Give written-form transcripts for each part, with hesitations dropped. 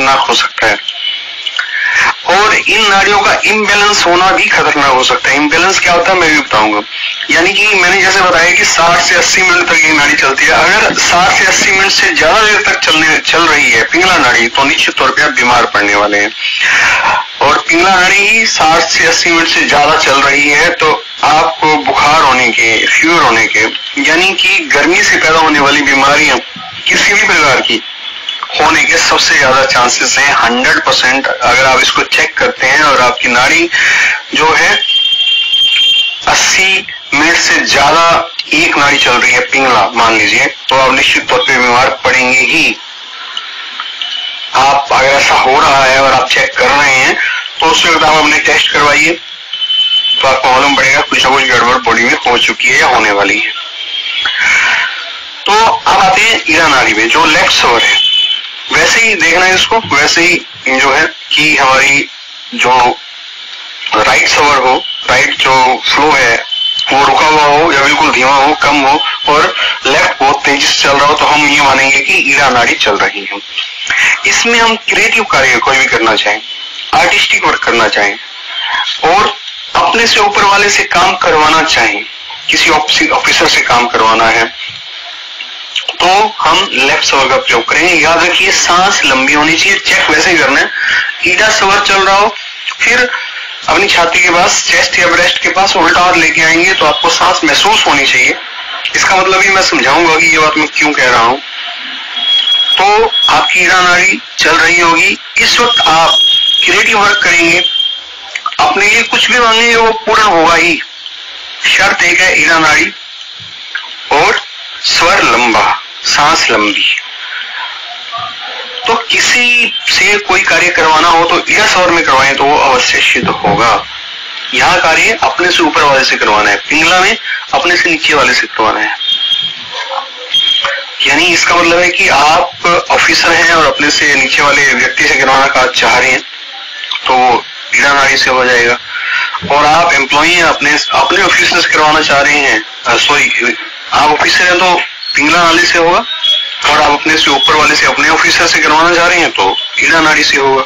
खतरनाक हो सकता है। और इन नाड़ियों का इम्बैलेंस होना भी खतरनाक हो सकता है। इम्बैलेंस क्या होता है मैं भी बताऊंगा। यानी कि मैंने जैसे बताया कि 60 से 80 मिनट तक ये नाड़ी चलती है। अगर 60 से 80 मिनट से ज्यादा देर तक चल रही है पिंगला नाड़ी, तो निश्चित तौर पे आप बीमार पड़ने वाले हैं। और पिंगला नाड़ी ही 60 से 80 मिनट से ज्यादा चल रही है तो आपको बुखार होने के, फीवर होने के, यानी कि गर्मी से पैदा होने वाली बीमारियां किसी भी प्रकार की होने के सबसे ज्यादा चांसेस हैं 100%। अगर आप इसको चेक करते हैं और आपकी नाड़ी जो है 80 मिनट से ज्यादा एक नाड़ी चल रही है पिंगला मान लीजिए, तो आप निश्चित तौर पे बीमार पड़ेंगे ही। आप अगर ऐसा हो रहा है और आप चेक कर रहे हैं तो उस वक्त आप अपने टेस्ट करवाइए, तो आपको मालूम पड़ेगा कुछ ना कुछ गड़बड़ बॉडी में हो चुकी है या होने वाली है। तो अब आते हैं ईड़ा नाड़ी में जो लेफ्ट सवर है। वैसे ही देखना है इसको, वैसे ही जो है कि हमारी जो राइट सवर हो, राइट जो फ्लो है वो रुका हुआ हो या बिल्कुल धीमा हो, कम हो, और लेफ्ट बहुत तेजी से चल रहा हो, तो हम ये मानेंगे कि ईड़ा नाड़ी चल रही है। इसमें हम क्रिएटिव कार्य कोई भी करना चाहें, आर्टिस्टिक वर्क करना चाहें और अपने से ऊपर वाले से काम करवाना चाहें, किसी ऑफिसर से काम करवाना है, तो हम लेफ्ट सवर का प्रयोग करेंगे। याद रखिए सांस लंबी होनी चाहिए। चेक वैसे ही करना है, ईड़ा सवर चल रहा हो, फिर अपनी छाती के पास, चेस्ट या ब्रेस्ट के पास उल्टा हाथ लेके आएंगे तो आपको सांस महसूस होनी चाहिए। इसका मतलब ही मैं समझाऊंगा कि ये बात मैं क्यों कह रहा हूं। तो आपकी ईड़ा नाड़ी चल रही होगी। इस वक्त आप क्रिएटिव वर्क करेंगे, अपने लिए कुछ भी मांगेंगे वो पूर्ण होगा ही। शर्त एक है ईड़ा नाड़ी और स्वर लंबा, सांस लंबी। तो किसी से कोई कार्य करवाना हो तो ईड़ा स्वर में करवाएं तो वो अवश्य सिद्ध होगा। यहाँ कार्य अपने से ऊपर वाले से करवाना है, पिंगला में अपने से नीचे वाले से करवाना है। यानी इसका मतलब है कि आप ऑफिसर हैं और अपने से नीचे वाले व्यक्ति से करवाना का चाह रहे हैं तो वो ईड़ा नाड़ी से हो जाएगा। और आप एम्प्लॉई हैं, अपने ऑफिसर से करवाना चाह रहे हैं, आप ऑफिसर हैं तो पिंगला नाड़ी से होगा, और आप अपने से ऊपर वाले से अपने ऑफिसर से करवाना चाह रहे हैं तो ईड़ा नाड़ी से होगा।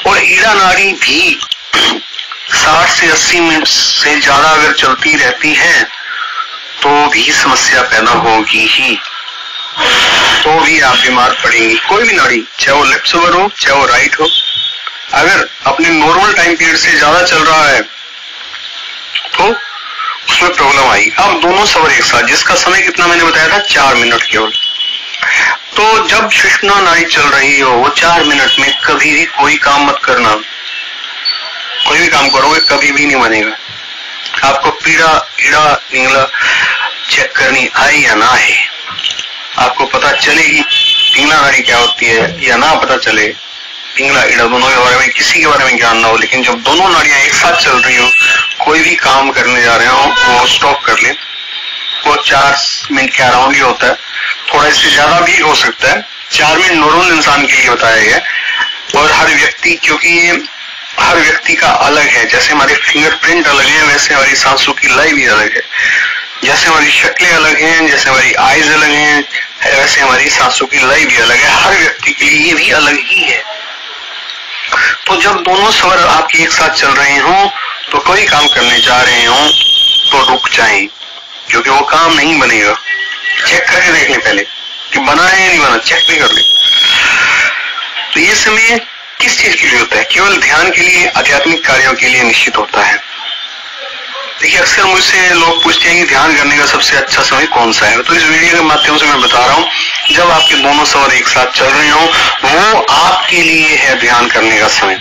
और ईड़ा नाड़ी भी 60 से 80 मिनट से ज्यादा अगर चलती रहती है तो भी समस्या पैदा होगी ही, तो भी आप बीमार पड़ेंगे। कोई भी नाड़ी, चाहे वो लेफ्ट सवर हो चाहे वो राइट हो, अगर अपने नॉर्मल टाइम पीरियड से ज्यादा चल रहा है तो उसमें प्रॉब्लम आई। अब दोनों सवर एक साथ, जिसका समय कितना मैंने बताया था 4 मिनट केवल। तो जब सुषुम्ना नाड़ी चल रही हो वो 4 मिनट में कभी भी कोई काम मत करना। कोई भी काम करोगे कभी भी नहीं बनेगा। आपको पीड़ा, ईड़ा, पिंगला चेक करनी आए या ना आए, आपको पता चलेगी पिंगला नाड़ी क्या होती है या ना पता चले, पिंगला ईड़ा दोनों के बारे में किसी के बारे में ज्ञान ना हो, लेकिन जब दोनों नाड़ियां एक साथ चल रही हो, कोई भी काम करने जा रहे हो वो स्टॉप कर ले। वो 4 मिनट के अराउंड ही होता है, थोड़ा इससे ज्यादा भी हो सकता है। 4 मिनट नॉर्मल इंसान के लिए बताया गया। और हर व्यक्ति, क्योंकि हर व्यक्ति का अलग है, जैसे हमारे फिंगरप्रिंट अलग है वैसे हमारी सांसों की लय भी अलग है। जैसे हमारी शक्लें अलग हैं, जैसे हमारी आईज अलग हैं, वैसे हमारी सांसों की लय भी अलग है। हर व्यक्ति के लिए ये भी अलग ही है। तो जब दोनों स्वर आपके एक साथ चल रहे हों तो कोई काम करने जा रहे हों तो रुक जाएं, क्योंकि वो काम नहीं बनेगा। चेक करके देख लें पहले कि बना है या नहीं बना, चेक भी कर लें। तो ये समय किस चीज के लिए होता है? केवल ध्यान के लिए, आध्यात्मिक कार्यों के लिए निश्चित होता है। देखिए अक्सर मुझसे लोग पूछते हैं कि ध्यान करने का सबसे अच्छा समय कौन सा है। तो इस वीडियो के माध्यम से मैं बता रहा हूँ, जब आपके दोनों स्वर एक साथ चल रहे हो वो आपके लिए है ध्यान करने का समय।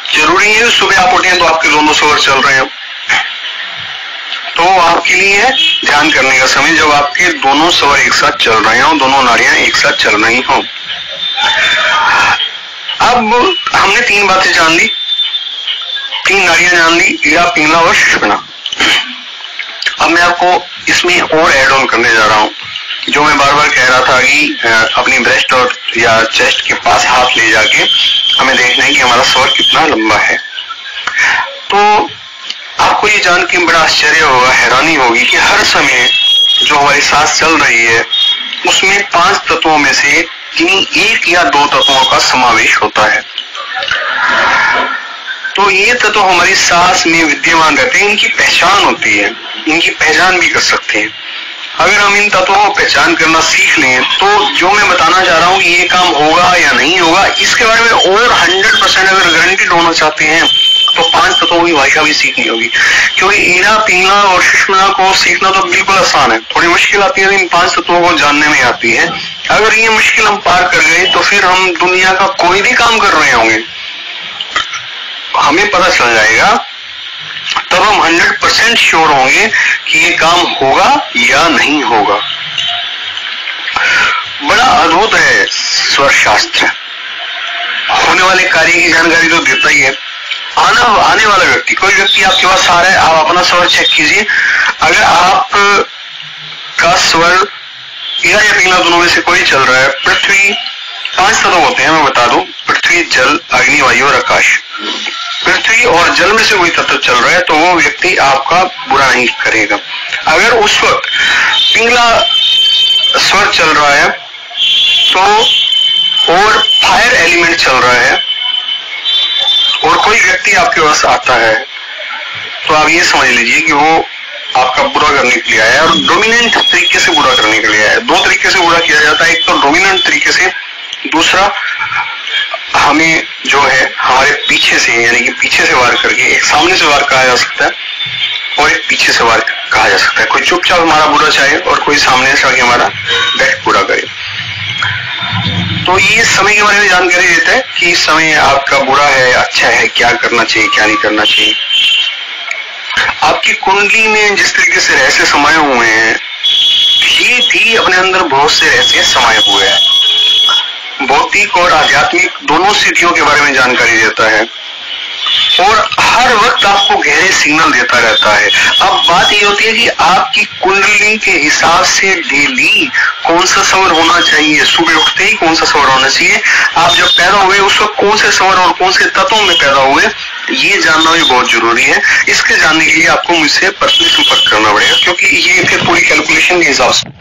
जरूरी है सुबह आप उठे तो आपके दोनों स्वर चल रहे हो, तो आपके लिए है ध्यान करने का समय जब आपके दोनों स्वर एक साथ चल रहे हो, दोनों नाड़ियां एक साथ चल रही हो। अब हमने 3 बातें जान ली, 3 नाड़ियां जान ली, ईड़ा, पिंगला और सुषुम्ना। अब मैं आपको इसमें और एड ऑन करने जा रहा हूं, जो मैं बार बार कह रहा था कि अपनी ब्रेस्ट और या चेस्ट के पास हाथ ले जाके हमें देखना है कि हमारा स्वर कितना लंबा है। तो आपको ये जान के बड़ा आश्चर्य होगा, हैरानी होगी कि हर समय जो हमारी सांस चल रही है उसमें 5 तत्वों में से किन्हीं 1 या 2 तत्वों का समावेश प्रवेश होता है। तो ये तत्व हमारी सांस में विद्यमान रहते हैं, इनकी पहचान होती है, इनकी पहचान भी कर सकते हैं। अगर हम इन तत्वों को पहचान करना सीख लें तो जो मैं बताना चाह रहा हूँ कि ये काम होगा या नहीं होगा, इसके बारे में और 100% अगर गारंटीड होना चाहते हैं तो 5 तत्वों की भाषा भी सीखनी होगी। क्योंकि ईड़ा, पिंगला और सुषुम्ना को सीखना तो बिल्कुल आसान है, थोड़ी मुश्किल आती है इन 5 तत्वों को जानने में आती है। अगर ये मुश्किल हम पार कर गए तो फिर हम दुनिया का कोई भी काम कर रहे होंगे, हमें पता चल जाएगा, तब हम 100% श्योर होंगे कि ये काम होगा या नहीं होगा। बड़ा अद्भुत है स्वर शास्त्र, होने वाले कार्य की जानकारी तो देता ही है। आने वाला व्यक्ति, कोई व्यक्ति आपके पास आ रहा है, आप अपना स्वर चेक कीजिए। अगर आप का स्वर ईड़ा या पिंगला दोनों में से कोई चल रहा है, पृथ्वी, 5 तत्व होते हैं मैं बता दूं, पृथ्वी, जल, अग्नि, वायु और आकाश। पृथ्वी और जल में से कोई तत्व चल रहा है तो वो व्यक्ति आपका बुरा नहीं करेगा। अगर उस वक्त पिंगला स्वर चल रहा है तो और फायर एलिमेंट चल रहा है और कोई व्यक्ति आपके पास आता है तो आप ये समझ लीजिए कि वो आपका बुरा करने के लिए आया है और डोमिनेंट तरीके से बुरा करने के लिए आया है। 2 तरीके से बुरा किया जाता है, एक तो डोमिनेंट तरीके से, दूसरा हमें जो है हमारे पीछे से, यानी कि पीछे से वार करके, एक सामने से वार कहा जा सकता है और एक पीछे से वार कहा जा सकता है। कोई चुपचाप हमारा बुरा चाहे और कोई सामने से आके हमारा बैठ पूरा करे। तो ये समय के बारे में जानकारी देता है कि इस समय आपका बुरा है, अच्छा है, क्या करना चाहिए, क्या नहीं करना चाहिए। आपकी कुंडली में जिस तरीके से रहस्य समाये हुए हैं, ये भी अपने अंदर बहुत से रहस्य समाये हुए हैं। भौतिक और आध्यात्मिक दोनों स्थितियों के बारे में जानकारी देता है और हर वक्त आपको गहरे सिग्नल देता रहता है। अब बात ये होती है कि आपकी कुंडली के हिसाब से डेली कौन सा स्वर होना चाहिए, सुबह उठते ही कौन सा स्वर होना चाहिए, आप जब पैदा हुए उस वक्त कौन से स्वर और कौन से तत्वों में पैदा हुए, ये जानना भी बहुत जरूरी है। इसके जानने के लिए आपको मुझसे पर्सनली संपर्क करना पड़ेगा, क्योंकि ये फिर पूरी कैलकुलेशन के हिसाब से